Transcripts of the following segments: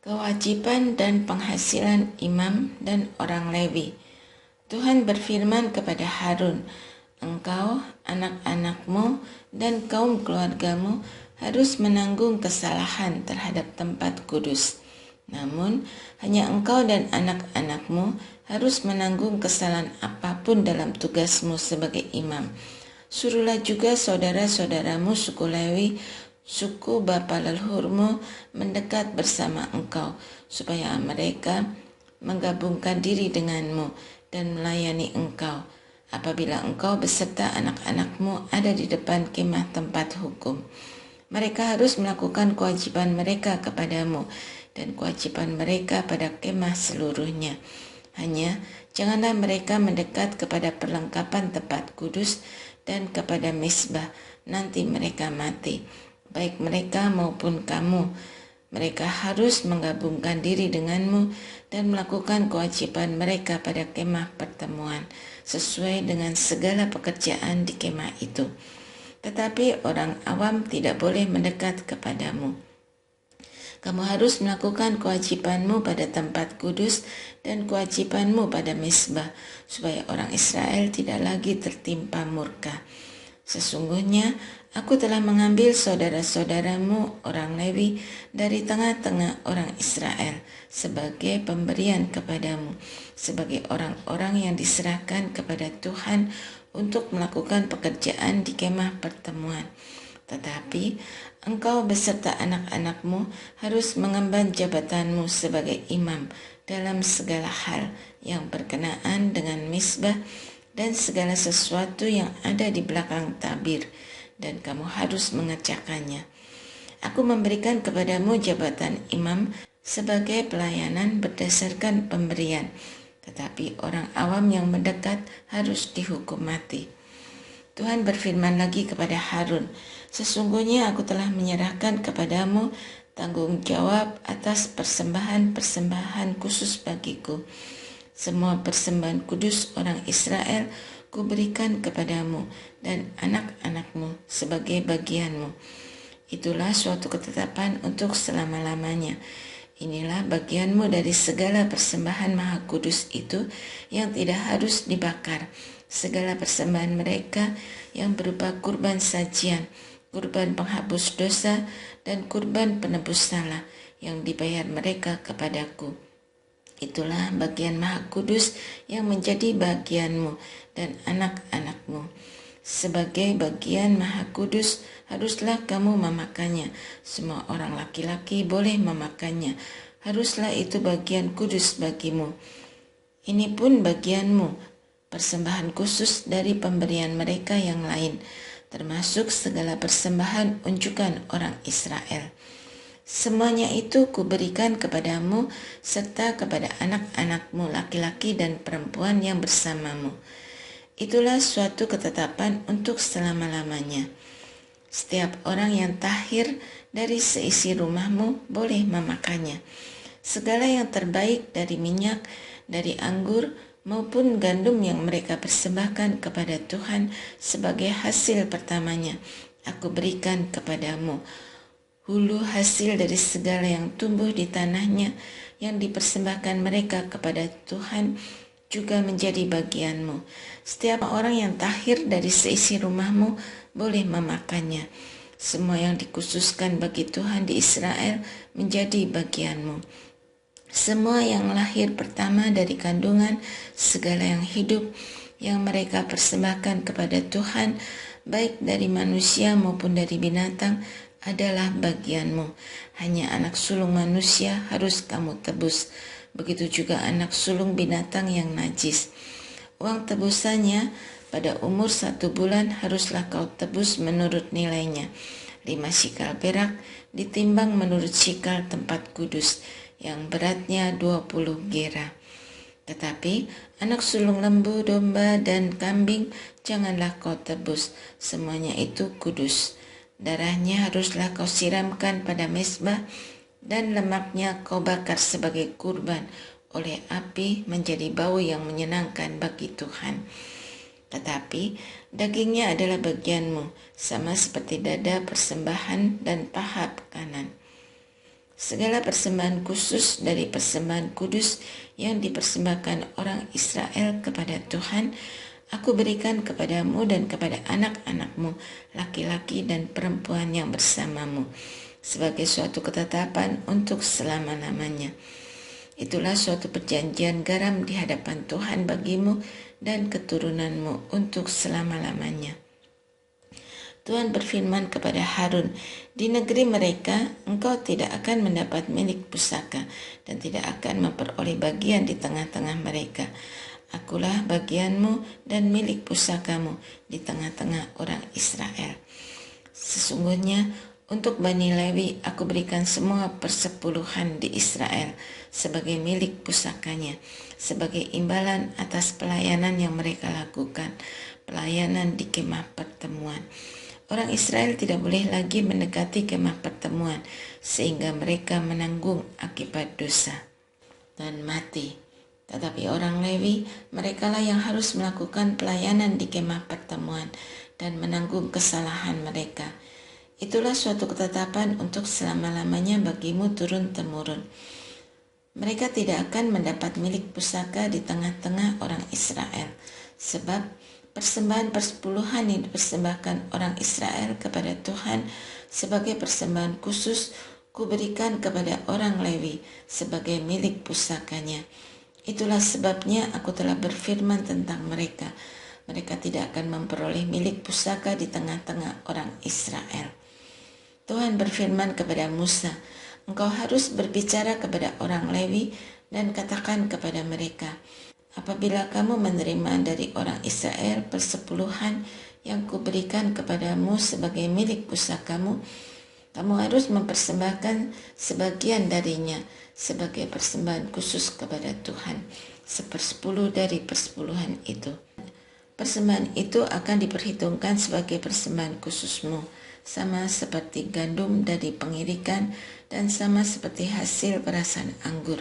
Kewajiban dan penghasilan imam dan orang Lewi. Tuhan berfirman kepada Harun, "Engkau, anak-anakmu, dan kaum keluargamu harus menanggung kesalahan terhadap tempat kudus. Namun, hanya engkau dan anak-anakmu harus menanggung kesalahan apapun dalam tugasmu sebagai imam. Suruhlah juga saudara-saudaramu suku Lewi, suku bapa leluhurmu mendekat bersama engkau, supaya mereka menggabungkan diri denganmu dan melayani engkau apabila engkau beserta anak-anakmu ada di depan kemah tempat hukum. Mereka harus melakukan kewajiban mereka kepadamu dan kewajiban mereka pada kemah seluruhnya. Hanya janganlah mereka mendekat kepada perlengkapan tempat kudus dan kepada mezbah, nanti mereka mati, baik mereka maupun kamu. Mereka harus menggabungkan diri denganmu dan melakukan kewajiban mereka pada kemah pertemuan, sesuai dengan segala pekerjaan di kemah itu. Tetapi orang awam tidak boleh mendekat kepadamu. Kamu harus melakukan kewajibanmu pada tempat kudus dan kewajibanmu pada mezbah, supaya orang Israel tidak lagi tertimpa murka. Sesungguhnya aku telah mengambil saudara-saudaramu orang Lewi dari tengah-tengah orang Israel sebagai pemberian kepadamu, sebagai orang-orang yang diserahkan kepada Tuhan untuk melakukan pekerjaan di kemah pertemuan. Tetapi engkau beserta anak-anakmu harus mengemban jabatanmu sebagai imam dalam segala hal yang berkenaan dengan mezbah dan segala sesuatu yang ada di belakang tabir, dan kamu harus mengerjakannya. Aku memberikan kepadamu jabatan imam sebagai pelayanan berdasarkan pemberian, tetapi orang awam yang mendekat harus dihukum mati." Tuhan berfirman lagi kepada Harun, "Sesungguhnya aku telah menyerahkan kepadamu tanggung jawab atas persembahan-persembahan khusus bagiku. Semua persembahan kudus orang Israel kuberikan kepadamu dan anak-anakmu sebagai bagianmu. Itulah suatu ketetapan untuk selama-lamanya. Inilah bagianmu dari segala persembahan maha kudus itu yang tidak harus dibakar. Segala persembahan mereka yang berupa kurban sajian, kurban penghapus dosa, dan kurban penebus salah yang dibayar mereka kepadaku. Itulah bagian maha kudus yang menjadi bagianmu dan anak-anakmu. Sebagai bagian maha kudus haruslah kamu memakannya. Semua orang laki-laki boleh memakannya. Haruslah itu bagian kudus bagimu. Ini pun bagianmu, persembahan khusus dari pemberian mereka yang lain, termasuk segala persembahan unjukan orang Israel. Semuanya itu kuberikan kepadamu serta kepada anak-anakmu laki-laki dan perempuan yang bersamamu. Itulah suatu ketetapan untuk selama-lamanya. Setiap orang yang tahir dari seisi rumahmu boleh memakannya. Segala yang terbaik dari minyak, dari anggur, maupun gandum yang mereka persembahkan kepada Tuhan sebagai hasil pertamanya, aku berikan kepadamu. Hulu hasil dari segala yang tumbuh di tanahnya yang dipersembahkan mereka kepada Tuhan juga menjadi bagianmu. Setiap orang yang tahir dari seisi rumahmu boleh memakannya. Semua yang dikhususkan bagi Tuhan di Israel menjadi bagianmu. Semua yang lahir pertama dari kandungan, segala yang hidup yang mereka persembahkan kepada Tuhan, baik dari manusia maupun dari binatang, adalah bagianmu. Hanya anak sulung manusia harus kamu tebus, begitu juga anak sulung binatang yang najis. Uang tebusannya pada umur 1 bulan haruslah kau tebus menurut nilainya, 5 shikal perak ditimbang menurut shikal tempat kudus, yang beratnya 20 gera. Tetapi anak sulung lembu, domba, dan kambing janganlah kau tebus, semuanya itu kudus. Darahnya haruslah kau siramkan pada mezbah, dan lemaknya kau bakar sebagai kurban oleh api menjadi bau yang menyenangkan bagi Tuhan. Tetapi dagingnya adalah bagianmu, sama seperti dada persembahan dan paha kanan. Segala persembahan khusus dari persembahan kudus yang dipersembahkan orang Israel kepada Tuhan, aku berikan kepadamu dan kepada anak-anakmu, laki-laki dan perempuan yang bersamamu, sebagai suatu ketetapan untuk selama-lamanya. Itulah suatu perjanjian garam di hadapan Tuhan bagimu dan keturunanmu untuk selama-lamanya. Tuhan berfirman kepada Harun, di negeri mereka engkau tidak akan mendapat milik pusaka dan tidak akan memperoleh bagian di tengah-tengah mereka. Akulah bagianmu dan milik pusakamu di tengah-tengah orang Israel. Sesungguhnya untuk Bani Lewi aku berikan semua persepuluhan di Israel sebagai milik pusakanya, sebagai imbalan atas pelayanan yang mereka lakukan, pelayanan di kemah pertemuan. Orang Israel tidak boleh lagi mendekati kemah pertemuan sehingga mereka menanggung akibat dosa dan mati. Tetapi orang Lewi, merekalah yang harus melakukan pelayanan di kemah pertemuan dan menanggung kesalahan mereka. Itulah suatu ketetapan untuk selama-lamanya bagimu turun-temurun. Mereka tidak akan mendapat milik pusaka di tengah-tengah orang Israel, sebab persembahan persepuluhan yang dipersembahkan orang Israel kepada Tuhan sebagai persembahan khusus kuberikan kepada orang Lewi sebagai milik pusakanya. Itulah sebabnya aku telah berfirman tentang mereka. Mereka tidak akan memperoleh milik pusaka di tengah-tengah orang Israel. Tuhan berfirman kepada Musa, engkau harus berbicara kepada orang Lewi dan katakan kepada mereka, apabila kamu menerima dari orang Israel persepuluhan yang kuberikan kepadamu sebagai milik pusakamu, kamu harus mempersembahkan sebagian darinya sebagai persembahan khusus kepada Tuhan, 1/10 dari persepuluhan itu. Persembahan itu akan diperhitungkan sebagai persembahan khususmu, sama seperti gandum dari pengirikan dan sama seperti hasil perasan anggur.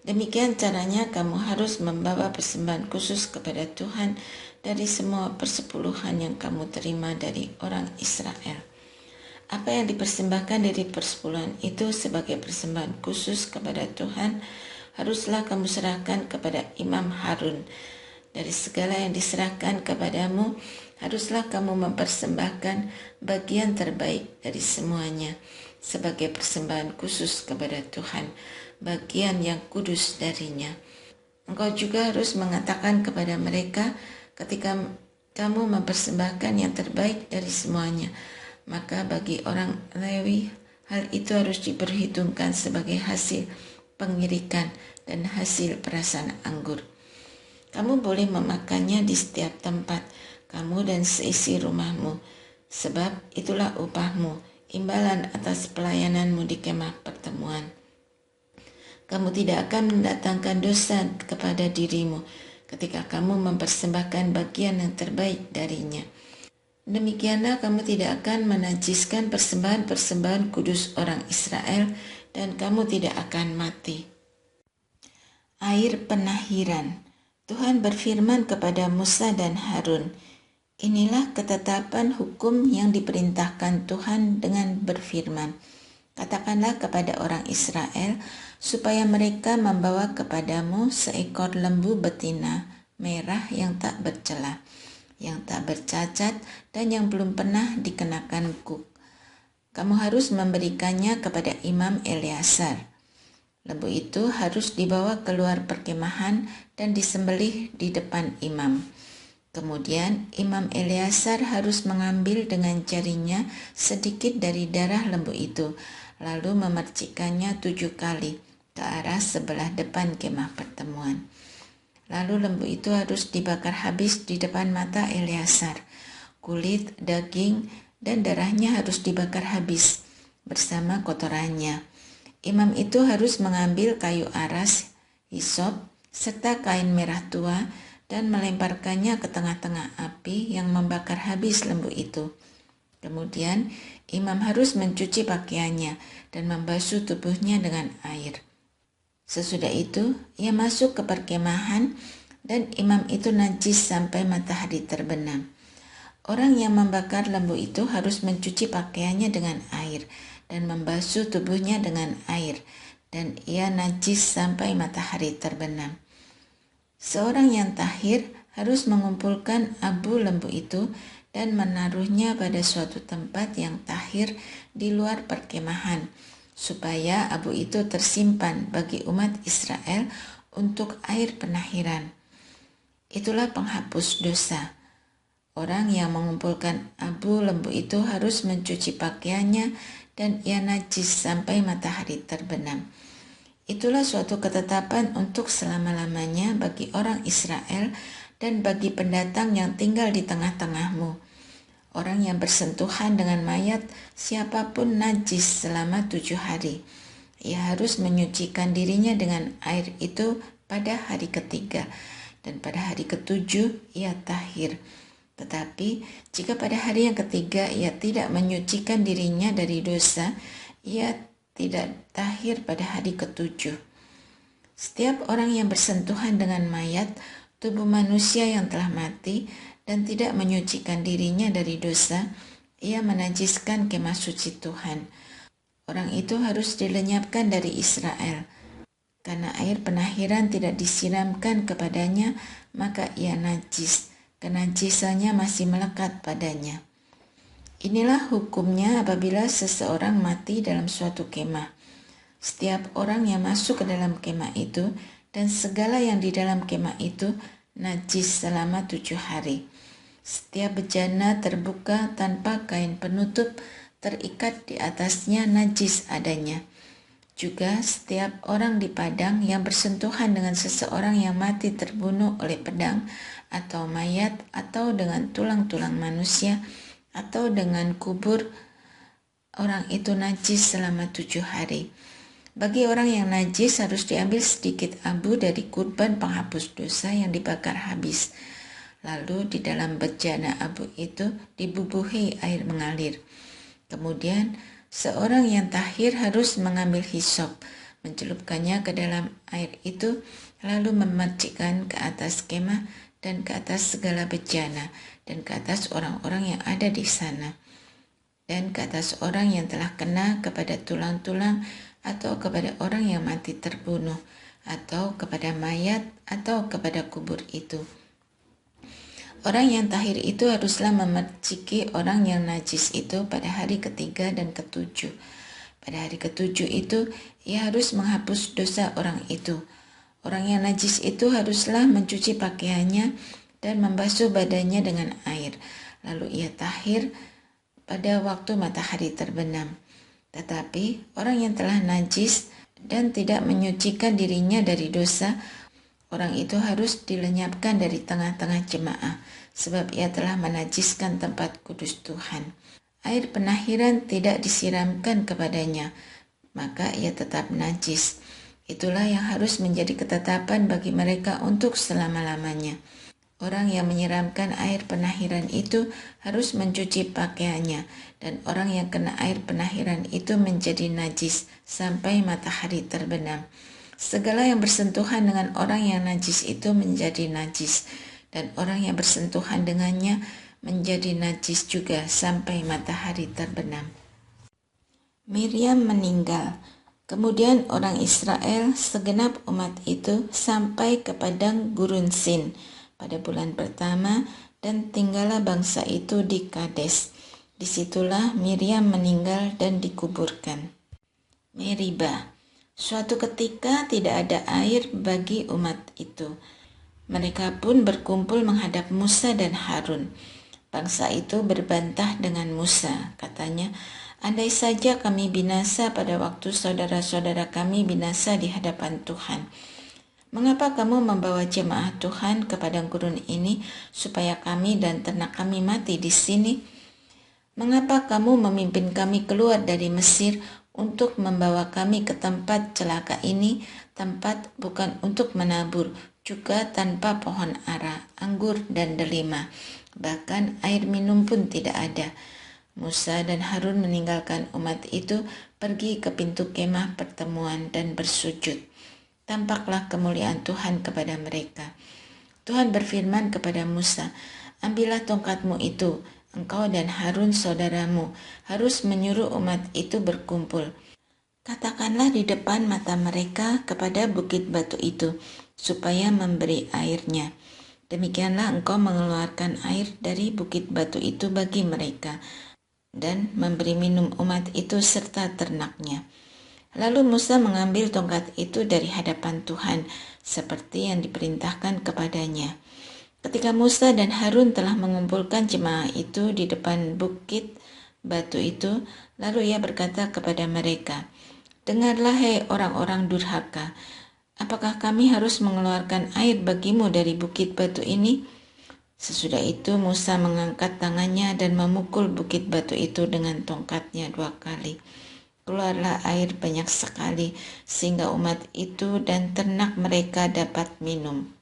Demikian caranya kamu harus membawa persembahan khusus kepada Tuhan dari semua persepuluhan yang kamu terima dari orang Israel. Apa yang dipersembahkan dari persepuluhan itu sebagai persembahan khusus kepada Tuhan, haruslah kamu serahkan kepada Imam Harun. Dari segala yang diserahkan kepadamu, haruslah kamu mempersembahkan bagian terbaik dari semuanya sebagai persembahan khusus kepada Tuhan, bagian yang kudus darinya. Engkau juga harus mengatakan kepada mereka ketika kamu mempersembahkan yang terbaik dari semuanya, maka bagi orang Lewi hal itu harus diperhitungkan sebagai hasil pengirikan dan hasil perasan anggur. Kamu boleh memakannya di setiap tempat, kamu dan seisi rumahmu, sebab itulah upahmu, imbalan atas pelayananmu di kemah pertemuan. Kamu tidak akan mendatangkan dosa kepada dirimu ketika kamu mempersembahkan bagian yang terbaik darinya. Demikianlah kamu tidak akan menajiskan persembahan-persembahan kudus orang Israel dan kamu tidak akan mati. Air penahiran. Tuhan berfirman kepada Musa dan Harun, inilah ketetapan hukum yang diperintahkan Tuhan dengan berfirman, katakanlah kepada orang Israel supaya mereka membawa kepadamu seekor lembu betina merah yang tak bercela, yang tak bercacat dan yang belum pernah dikenakan kuk. Kamu harus memberikannya kepada Imam Eleazar. Lembu itu harus dibawa keluar perkemahan dan disembelih di depan imam. Kemudian Imam Eleazar harus mengambil dengan jarinya sedikit dari darah lembu itu, lalu memercikkannya 7 kali ke arah sebelah depan kemah pertemuan. Lalu lembu itu harus dibakar habis di depan mata Eleazar. Kulit, daging, dan darahnya harus dibakar habis bersama kotorannya. Imam itu harus mengambil kayu aras, hisop, serta kain merah tua dan melemparkannya ke tengah-tengah api yang membakar habis lembu itu. Kemudian imam harus mencuci pakaiannya dan membasuh tubuhnya dengan air. Sesudah itu ia masuk ke perkemahan dan imam itu najis sampai matahari terbenam. Orang yang membakar lembu itu harus mencuci pakaiannya dengan air dan membasuh tubuhnya dengan air, dan ia najis sampai matahari terbenam. Seorang yang tahir harus mengumpulkan abu lembu itu dan menaruhnya pada suatu tempat yang tahir di luar perkemahan, supaya abu itu tersimpan bagi umat Israel untuk air penahiran. Itulah penghapus dosa. Orang yang mengumpulkan abu lembu itu harus mencuci pakaiannya dan ia najis sampai matahari terbenam. Itulah suatu ketetapan untuk selama-lamanya bagi orang Israel dan bagi pendatang yang tinggal di tengah-tengahmu. Orang yang bersentuhan dengan mayat siapapun najis selama 7 hari. Ia harus menyucikan dirinya dengan air itu pada hari ketiga, dan pada hari ketujuh ia tahir. Tetapi jika pada hari yang ketiga ia tidak menyucikan dirinya dari dosa, ia tidak tahir pada hari ketujuh. Setiap orang yang bersentuhan dengan mayat, tubuh manusia yang telah mati, dan tidak menyucikan dirinya dari dosa, ia menajiskan kemah suci Tuhan. Orang itu harus dilenyapkan dari Israel. Karena air penahiran tidak disiramkan kepadanya, maka ia najis. Kenajisannya masih melekat padanya. Inilah hukumnya apabila seseorang mati dalam suatu kemah. Setiap orang yang masuk ke dalam kemah itu dan segala yang di dalam kemah itu najis selama 7 hari. Setiap bejana terbuka tanpa kain penutup terikat di atasnya najis adanya. Juga setiap orang di padang yang bersentuhan dengan seseorang yang mati terbunuh oleh pedang atau mayat atau dengan tulang-tulang manusia atau dengan kubur, orang itu najis selama 7 hari. Bagi orang yang najis harus diambil sedikit abu dari kurban penghapus dosa yang dibakar habis. Lalu di dalam bejana abu itu dibubuhi air mengalir. Kemudian seorang yang tahir harus mengambil hisop, mencelupkannya ke dalam air itu, lalu memercikkan ke atas kemah dan ke atas segala bejana dan ke atas orang-orang yang ada di sana, dan ke atas orang yang telah kena kepada tulang-tulang atau kepada orang yang mati terbunuh atau kepada mayat atau kepada kubur itu. Orang yang tahir itu haruslah memerciki orang yang najis itu pada hari ketiga dan ketujuh. Pada hari ketujuh itu, ia harus menghapus dosa orang itu. Orang yang najis itu haruslah mencuci pakaiannya dan membasuh badannya dengan air. Lalu ia tahir pada waktu matahari terbenam. Tetapi orang yang telah najis dan tidak menyucikan dirinya dari dosa, orang itu harus dilenyapkan dari tengah-tengah jemaah, sebab ia telah menajiskan tempat kudus Tuhan. Air penahiran tidak disiramkan kepadanya, maka ia tetap najis. Itulah yang harus menjadi ketetapan bagi mereka untuk selama-lamanya. Orang yang menyiramkan air penahiran itu harus mencuci pakaiannya, dan orang yang kena air penahiran itu menjadi najis sampai matahari terbenam. Segala yang bersentuhan dengan orang yang najis itu menjadi najis, dan orang yang bersentuhan dengannya menjadi najis juga sampai matahari terbenam. Miriam meninggal. Kemudian orang Israel, segenap umat itu, sampai ke padang gurun Sin pada bulan pertama, dan tinggallah bangsa itu di Kades. Disitulah Miriam meninggal dan dikuburkan. Meribah. Suatu ketika tidak ada air bagi umat itu. Mereka pun berkumpul menghadap Musa dan Harun. Bangsa itu berbantah dengan Musa. Katanya, andai saja kami binasa pada waktu saudara-saudara kami binasa di hadapan Tuhan. Mengapa kamu membawa jemaah Tuhan ke padang gurun ini supaya kami dan ternak kami mati di sini? Mengapa kamu memimpin kami keluar dari Mesir untuk membawa kami ke tempat celaka ini, tempat bukan untuk menabur, juga tanpa pohon ara, anggur, dan delima. Bahkan air minum pun tidak ada. Musa dan Harun meninggalkan umat itu, pergi ke pintu kemah pertemuan dan bersujud. Tampaklah kemuliaan Tuhan kepada mereka. Tuhan berfirman kepada Musa, ambillah tongkatmu itu, engkau dan Harun saudaramu harus menyuruh umat itu berkumpul. Katakanlah di depan mata mereka kepada bukit batu itu, supaya memberi airnya. Demikianlah engkau mengeluarkan air dari bukit batu itu bagi mereka, dan memberi minum umat itu serta ternaknya. Lalu Musa mengambil tongkat itu dari hadapan Tuhan, seperti yang diperintahkan kepadanya. Ketika Musa dan Harun telah mengumpulkan jemaah itu di depan bukit batu itu, lalu ia berkata kepada mereka, "Dengarlah hai orang-orang durhaka, apakah kami harus mengeluarkan air bagimu dari bukit batu ini?" Sesudah itu Musa mengangkat tangannya dan memukul bukit batu itu dengan tongkatnya 2 kali. Keluarlah air banyak sekali, sehingga umat itu dan ternak mereka dapat minum.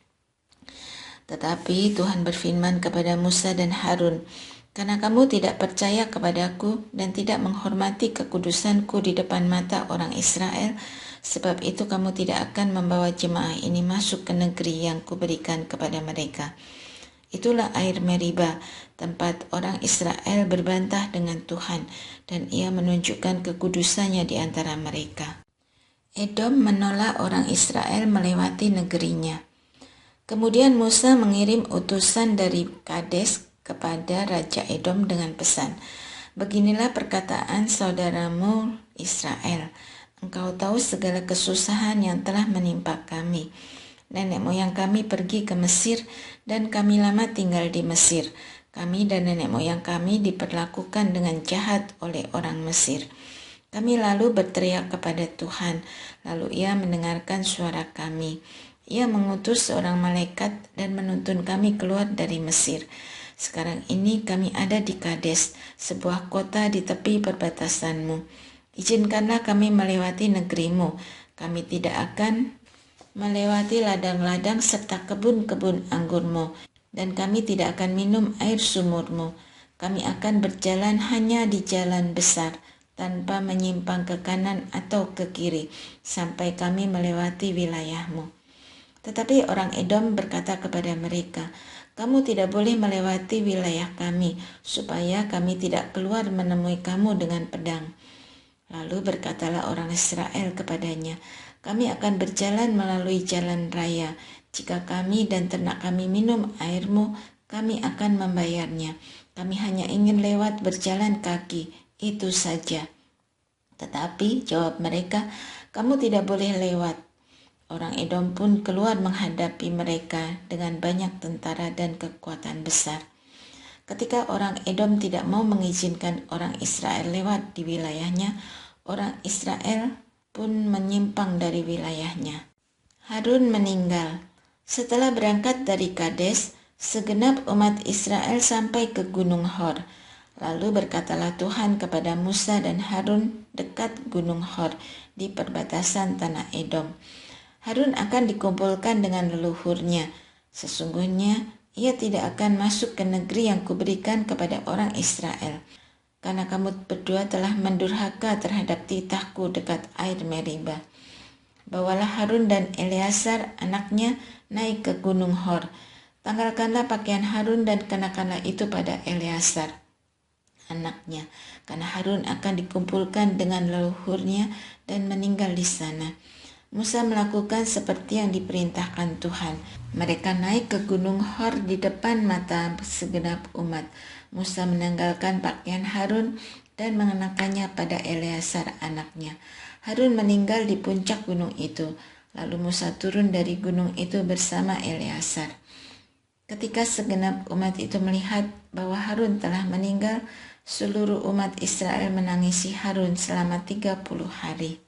Tetapi Tuhan berfirman kepada Musa dan Harun, "Karena kamu tidak percaya kepadaku dan tidak menghormati kekudusanku di depan mata orang Israel, sebab itu kamu tidak akan membawa jemaah ini masuk ke negeri yang kuberikan kepada mereka." Itulah air Meriba, tempat orang Israel berbantah dengan Tuhan, dan ia menunjukkan kekudusannya di antara mereka. Edom menolak orang Israel melewati negerinya. Kemudian Musa mengirim utusan dari Kades kepada Raja Edom dengan pesan, "Beginilah perkataan saudaramu Israel. Engkau tahu segala kesusahan yang telah menimpa kami. Nenek moyang kami pergi ke Mesir dan kami lama tinggal di Mesir. Kami dan nenek moyang kami diperlakukan dengan jahat oleh orang Mesir. Kami lalu berteriak kepada Tuhan, lalu ia mendengarkan suara kami. Ia mengutus seorang malaikat dan menuntun kami keluar dari Mesir. Sekarang ini kami ada di Kades, sebuah kota di tepi perbatasanmu. Izinkanlah kami melewati negerimu. Kami tidak akan melewati ladang-ladang serta kebun-kebun anggurmu, dan kami tidak akan minum air sumurmu. Kami akan berjalan hanya di jalan besar, tanpa menyimpang ke kanan atau ke kiri, sampai kami melewati wilayahmu." Tetapi orang Edom berkata kepada mereka, "Kamu tidak boleh melewati wilayah kami, supaya kami tidak keluar menemui kamu dengan pedang." Lalu berkatalah orang Israel kepadanya, "Kami akan berjalan melalui jalan raya. Jika kami dan ternak kami minum airmu, kami akan membayarnya. Kami hanya ingin lewat berjalan kaki, itu saja." Tetapi jawab mereka, "Kamu tidak boleh lewat." Orang Edom pun keluar menghadapi mereka dengan banyak tentara dan kekuatan besar. Ketika orang Edom tidak mau mengizinkan orang Israel lewat di wilayahnya, orang Israel pun menyimpang dari wilayahnya. Harun meninggal. Setelah berangkat dari Kades, segenap umat Israel sampai ke Gunung Hor. Lalu berkatalah Tuhan kepada Musa dan Harun dekat Gunung Hor di perbatasan tanah Edom, "Harun akan dikumpulkan dengan leluhurnya. Sesungguhnya ia tidak akan masuk ke negeri yang kuberikan kepada orang Israel, karena kamu berdua telah mendurhaka terhadap titahku dekat air Meriba." Bawalah Harun dan Eleazar anaknya naik ke Gunung Hor. Tanggalkanlah pakaian Harun dan kenakanlah itu pada Eleazar anaknya, karena Harun akan dikumpulkan dengan leluhurnya dan meninggal di sana. Musa melakukan seperti yang diperintahkan Tuhan. Mereka naik ke Gunung Hor di depan mata segenap umat. Musa menanggalkan pakaian Harun dan mengenakannya pada Eleazar anaknya. Harun meninggal di puncak gunung itu. Lalu Musa turun dari gunung itu bersama Eleazar. Ketika segenap umat itu melihat bahwa Harun telah meninggal, seluruh umat Israel menangisi Harun selama 30 hari.